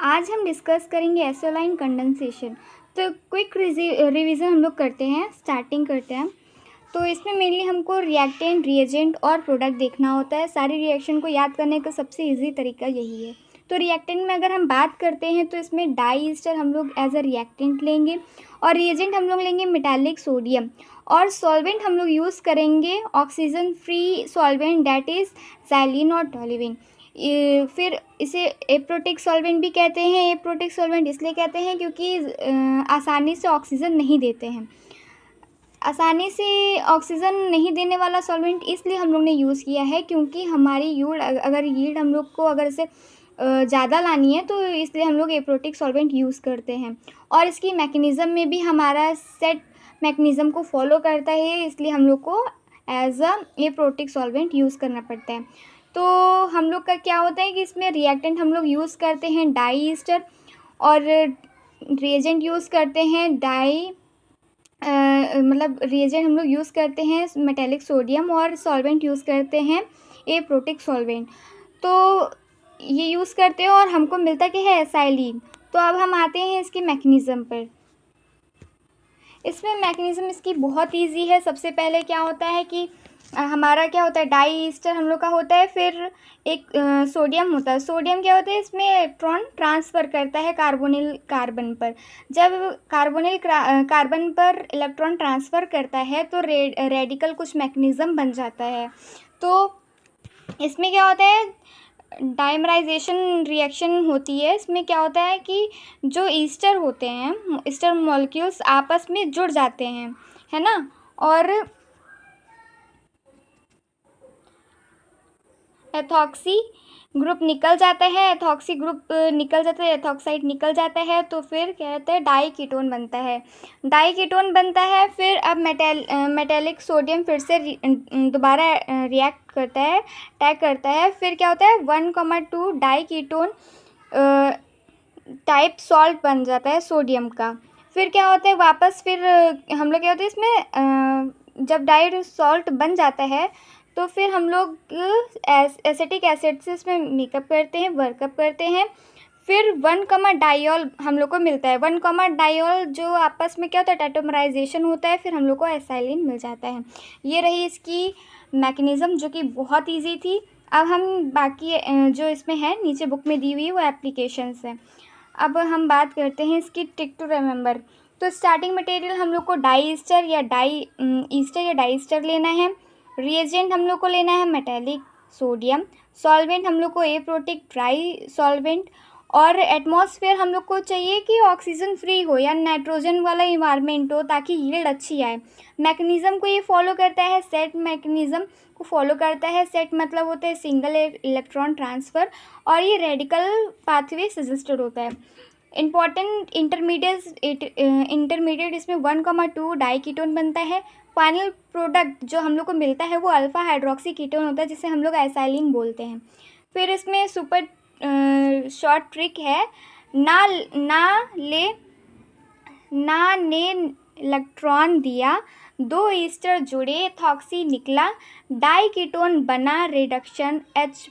आज हम डिस्कस करेंगे एसोलाइन कंडेंसेशन। तो क्विक रिवीजन हम लोग करते हैं, स्टार्टिंग करते हैं। तो इसमें मेनली हमको रिएक्टेंट, रिएजेंट और प्रोडक्ट देखना होता है। सारी रिएक्शन को याद करने का सबसे इजी तरीका यही है। तो रिएक्टेंट में अगर हम बात करते हैं तो इसमें डाई ईस्टर हम लोग एज अ रिएक्टेंट लेंगे और रिएजेंट हम लोग लेंगे मेटालिक सोडियम और सॉल्वेंट हम लोग यूज़ करेंगे oxygen free solvent that is xylene और टोल्यूइन। फिर इसे एप्रोटिक सॉल्वेंट भी कहते हैं। एप्रोटिक सॉल्वेंट इसलिए कहते हैं क्योंकि आसानी से ऑक्सीजन नहीं देते हैं। आसानी से ऑक्सीजन नहीं देने वाला सॉल्वेंट इसलिए हम लोग ने यूज़ किया है क्योंकि हमारी यील्ड हम लोग को अगर इसे ज़्यादा लानी है तो इसलिए हम लोग एप्रोटिक सॉल्वेंट यूज़ करते हैं। और इसकी मैकेनिज़्म में भी हमारा सेट मैकेनिज़्म को फॉलो करता है, इसलिए हम लोग को as a aprotic solvent use करना पड़ता है। तो हम लोग का क्या होता है कि इसमें रिएक्टेंट हम लोग यूज़ करते हैं डाई ईस्टर और रिएजेंट यूज़ करते हैं रिएजेंट हम लोग यूज़ करते हैं मेटालिक सोडियम और सॉल्वेंट यूज़ करते हैं एप्रोटिक सॉल्वेंट। तो ये यूज़ करते हैं और हमको मिलता क्या है, एसाइलिन। तो अब हम आते हैं इसके मैकेनिज़्म पर। इसमें मैकेनिज़्म इसकी बहुत इजी है। सबसे पहले क्या होता है कि हमारा क्या होता है, डाई ईस्टर हम लोग का होता है, फिर एक सोडियम होता है। सोडियम क्या होता है, इसमें इलेक्ट्रॉन ट्रांसफ़र करता है कार्बोनिल कार्बन पर। जब कार्बोनिल कार्बन पर इलेक्ट्रॉन ट्रांसफ़र करता है तो रेडिकल कुछ मैकेनिज़्म बन जाता है। तो इसमें क्या होता है, डाइमराइजेशन रिएक्शन होती है। इसमें क्या होता है कि जो ईस्टर होते हैं, ईस्टर मॉलिक्यूल्स आपस में जुड़ जाते हैं, है ना, और एथॉक्सी ग्रुप निकल जाता है। एथॉक्सी ग्रुप निकल जाता है, एथॉक्साइड निकल जाता है, तो फिर क्या कहते हैं, डाई कीटोन बनता है। डाई कीटोन बनता है, फिर अब मेटालिक सोडियम फिर से दोबारा रिएक्ट करता है, अटैक करता है। फिर क्या होता है, 1,2 डाई कीटोन टाइप सॉल्ट बन जाता है सोडियम का। फिर क्या होता है, वापस फिर हम लोग क्या होता है इसमें जब डाई सॉल्ट बन जाता है तो फिर हम लोग एसिटिक एसिड से इसमें मेकअप करते हैं, वर्कअप करते हैं। फिर 1, डाइऑल हम लोग को मिलता है। 1, डाइऑल जो आपस में क्या होता है, टेट्रामराइजेशन होता है, फिर हम लोग को एसाइलिन मिल जाता है। ये रही इसकी मैकेनिज़्म जो कि बहुत ईजी थी। अब हम बाकी जो इसमें है नीचे बुक में दी हुई वो एप्लीकेशंस है। अब हम बात करते हैं इसकी ट्रिक टू रिमेंबर। तो स्टार्टिंग मटेरियल हम लोग को डाई ईस्टर या डाई ईस्टर लेना है। रिएजेंट हम लोग को लेना है मेटालिक सोडियम। सॉल्वेंट हम लोग को एप्रोटिक ड्राई सॉल्वेंट। और एटमॉस्फेयर हम लोग को चाहिए कि ऑक्सीजन फ्री हो या नाइट्रोजन वाला इन्वायरमेंट हो ताकि यील्ड अच्छी आए। मैकेनिज़्म को ये फॉलो करता है, सेट मैकेनिज़्म को फॉलो करता है। सेट मतलब होता है सिंगल इलेक्ट्रॉन ट्रांसफ़र, और ये रेडिकल पाथवे सजेस्टेड होता है। इम्पॉर्टेंट इंटरमीडिएट इसमें 1,2 डाई कीटोन बनता है। फाइनल प्रोडक्ट जो हम लोग को मिलता है वो अल्फ़ा हाइड्रोक्सी कीटोन होता है, जिसे हम लोग एसाइलिन बोलते हैं। फिर इसमें सुपर शॉर्ट ट्रिक है, ना ने इलेक्ट्रॉन दिया, 2 ईस्टर जुड़े, एथॉक्सी निकला, डाई कीटोन बना, रिडक्शन H+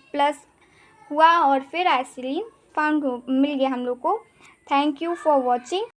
हुआ और फिर एसिलिन फाउंड मिल गया हम लोग को। Thank you for watching.